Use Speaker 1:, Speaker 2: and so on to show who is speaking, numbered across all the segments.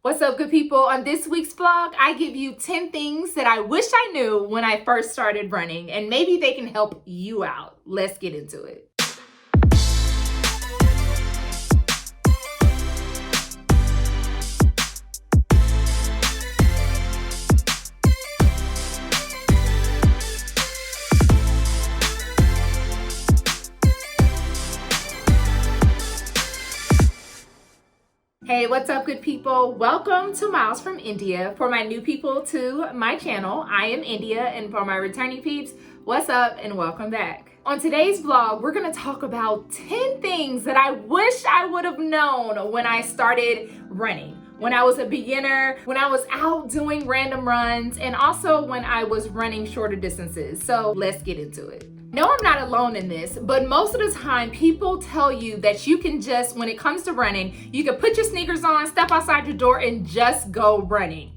Speaker 1: What's up, good people? On this week's vlog, I give you 10 things that I wish I knew when I first started running, and maybe they can help you out. Let's get into it. Hey, what's up, good people? Welcome to Miles from India. For my new people to my channel, I am India, and for my returning peeps, what's up and welcome back. On today's vlog, we're gonna talk about 10 things that I wish I would have known when I started running. When I was a beginner, when I was out doing random runs, and also when I was running shorter distances. So let's get into it. No, I'm not alone in this, but most of the time people tell you that you can just, when it comes to running, you can put your sneakers on, step outside your door, and just go running.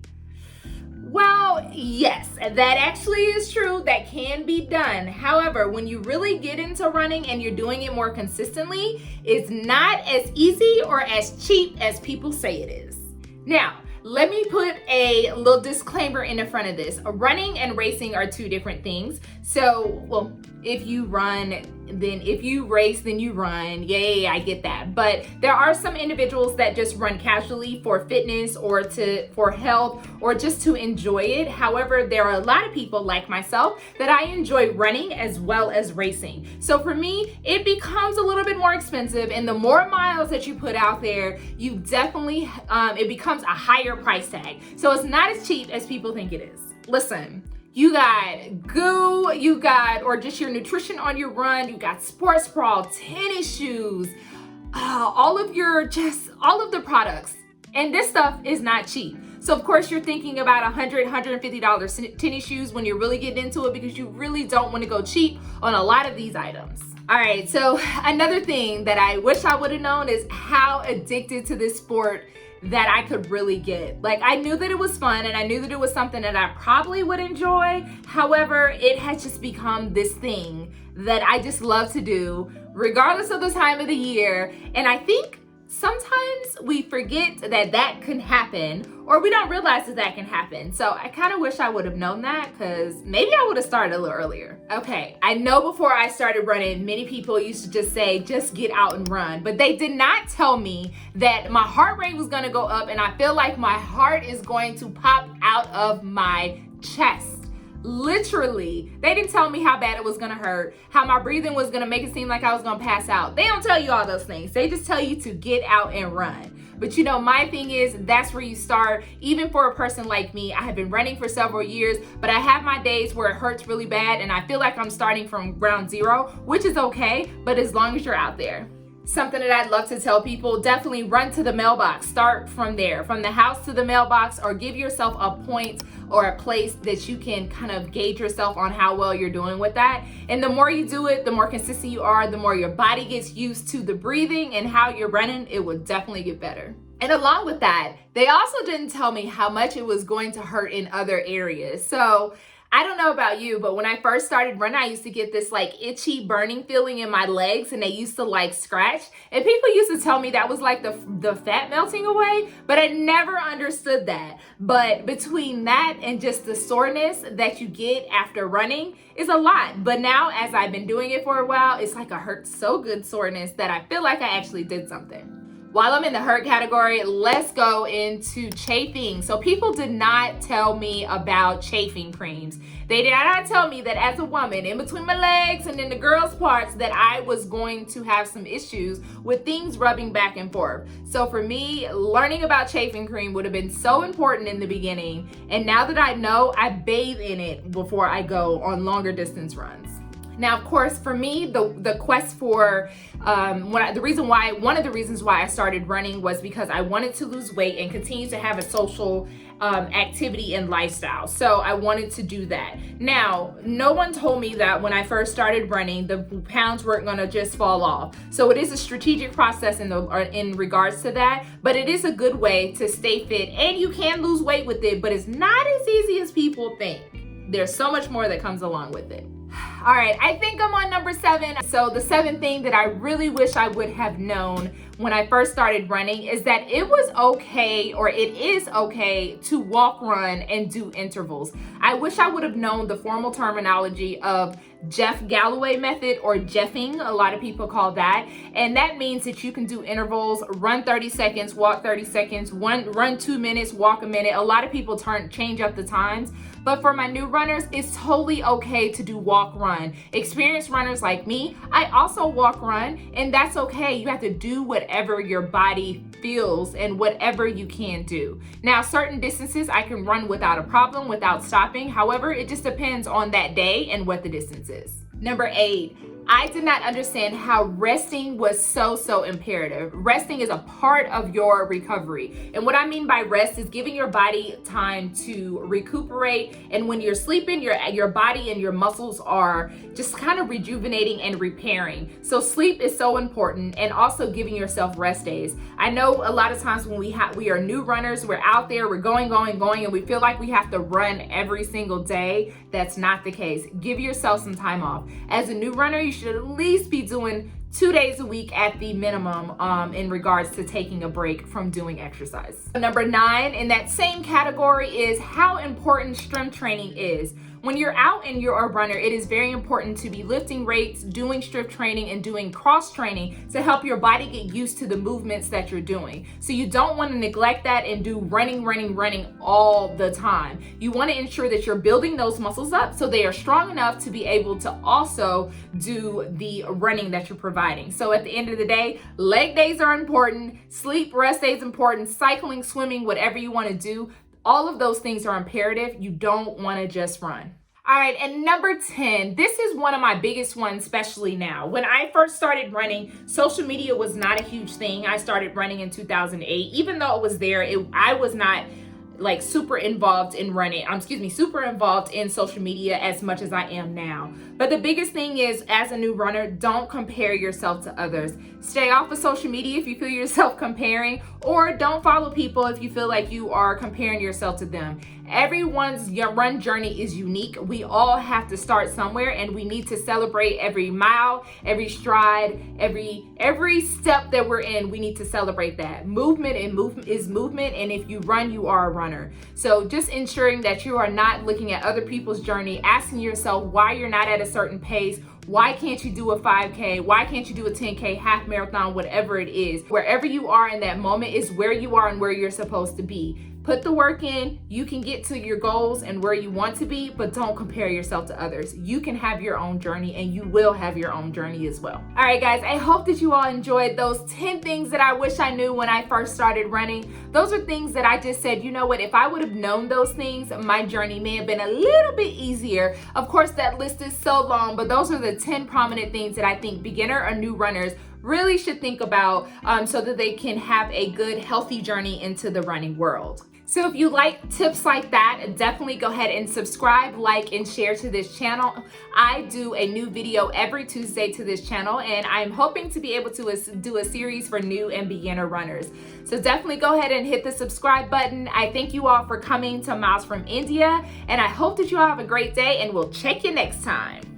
Speaker 1: Well, yes, that actually is true. That can be done. However, when you really get into running and you're doing it more consistently, it's not as easy or as cheap as people say it is. Now, let me put a little disclaimer in the front of this. Running and racing are two different things. So, well, if you run, then if you race, then you run. Yeah, I get that. But there are some individuals that just run casually for fitness or for health or just to enjoy it. However, there are a lot of people like myself that I enjoy running as well as racing. So for me, it becomes a little bit more expensive, and the more miles that you put out there, you definitely, it becomes a higher price tag. So it's not as cheap as people think it is. Listen. You got goo, or just your nutrition on your run, you got sports bra, tennis shoes, all of the products. And this stuff is not cheap. So of course you're thinking about $100, $150 tennis shoes when you're really getting into it, because you really don't want to go cheap on a lot of these items. All right, so another thing that I wish I would have known is how addicted to this sport that I could really get. Like, I knew that it was fun and I knew that it was something that I probably would enjoy. However, it has just become this thing that I just love to do regardless of the time of the year. And I think sometimes we forget that that can happen, or we don't realize that that can happen. So I kind of wish I would have known that, because maybe I would have started a little earlier. Okay, I know before I started running, many people used to just say, just get out and run. But they did not tell me that my heart rate was gonna go up, and I feel like my heart is going to pop out of my chest. Literally, they didn't tell me how bad it was gonna hurt, how my breathing was gonna make it seem like I was gonna pass out. They don't tell you all those things. They just tell you to get out and run. But you know, my thing is, that's where you start. Even for a person like me, I have been running for several years, but I have my days where it hurts really bad and I feel like I'm starting from ground zero, which is okay, but as long as you're out there. Something that I'd love to tell people, definitely run to the mailbox. Start from there, from the house to the mailbox, or give yourself a point or a place that you can kind of gauge yourself on how well you're doing with that. And the more you do it, the more consistent you are, the more your body gets used to the breathing and how you're running, it will definitely get better. And along with that, they also didn't tell me how much it was going to hurt in other areas. So I don't know about you, but when I first started running, I used to get this like itchy burning feeling in my legs, and they used to like scratch. And people used to tell me that was like the fat melting away, but I never understood that. But between that and just the soreness that you get after running is a lot. But now, as I've been doing it for a while, it's like a hurt so good soreness that I feel like I actually did something. While I'm in the hurt category, let's go into chafing. So people did not tell me about chafing creams. They did not tell me that as a woman, in between my legs and in the girls' parts, that I was going to have some issues with things rubbing back and forth. So for me, learning about chafing cream would have been so important in the beginning. And now that I know, I bathe in it before I go on longer distance runs. Now, of course, for me, the quest for one of the reasons why I started running was because I wanted to lose weight and continue to have a social activity and lifestyle. So I wanted to do that. Now, no one told me that when I first started running, the pounds weren't gonna just fall off. So it is a strategic process in regards to that, but it is a good way to stay fit, and you can lose weight with it, but it's not as easy as people think. There's so much more that comes along with it. All right, I think I'm on number 7. So the 7th thing that I really wish I would have known when I first started running is that it was okay, or it is okay, to walk, run, and do intervals. I wish I would have known the formal terminology of Jeff Galloway method, or jeffing, a lot of people call that. And that means that you can do intervals, run 30 seconds, walk 30 seconds, run 2 minutes, walk a minute. A lot of people change up the times. But for my new runners, it's totally okay to do walk, run. Experienced runners like me, I also walk, run, and that's okay. You have to do whatever your body feels and whatever you can do. Now, certain distances I can run without a problem, without stopping. However, it just depends on that day and what the distance is. Number 8. I did not understand how resting was so imperative. Resting is a part of your recovery. And what I mean by rest is giving your body time to recuperate. And when you're sleeping, your body and your muscles are just kind of rejuvenating and repairing. So sleep is so important, and also giving yourself rest days. I know a lot of times when we are new runners, we're out there, we're going, and we feel like we have to run every single day. That's not the case. Give yourself some time off. As a new runner, you should at least be doing 2 days a week at the minimum in regards to taking a break from doing exercise. Number 9 in that same category is how important strength training is. When you're out and you're a runner, it is very important to be lifting weights, doing strength training, and doing cross training to help your body get used to the movements that you're doing. So you don't want to neglect that and do running all the time. You want to ensure that you're building those muscles up so they are strong enough to be able to also do the running that you're providing. So at the end of the day, leg days are important, sleep, rest days important, cycling, swimming, whatever you want to do. All of those things are imperative. You don't want to just run. All right, and number 10, this is one of my biggest ones, especially now. When I first started running, social media was not a huge thing. I started running in 2008. Even though it was there, I was not like super involved in super involved in social media as much as I am now. But the biggest thing is, as a new runner, don't compare yourself to others. Stay off of social media if you feel yourself comparing, or don't follow people if you feel like you are comparing yourself to them. Everyone's run journey is unique. We all have to start somewhere, and we need to celebrate every mile, every stride, every step that we're in. We need to celebrate that. Movement is movement, and if you run, you are a runner. So just ensuring that you are not looking at other people's journey, asking yourself why you're not at a certain pace. Why can't you do a 5K? Why can't you do a 10K, half marathon, whatever it is? Wherever you are in that moment is where you are and where you're supposed to be. Put the work in. You can get to your goals and where you want to be, but don't compare yourself to others. You can have your own journey, and you will have your own journey as well. All right, guys, I hope that you all enjoyed those 10 things that I wish I knew when I first started running. Those are things that I just said, you know what, if I would have known those things, my journey may have been a little bit easier. Of course, that list is so long, but those are the 10 prominent things that I think beginner or new runners really should think about so that they can have a good, healthy journey into the running world. So if you like tips like that, definitely go ahead and subscribe, like, and share to this channel. I do a new video every Tuesday to this channel, and I'm hoping to be able to do a series for new and beginner runners. So definitely go ahead and hit the subscribe button. I thank you all for coming to Miles from India, and I hope that you all have a great day, and we'll check you next time.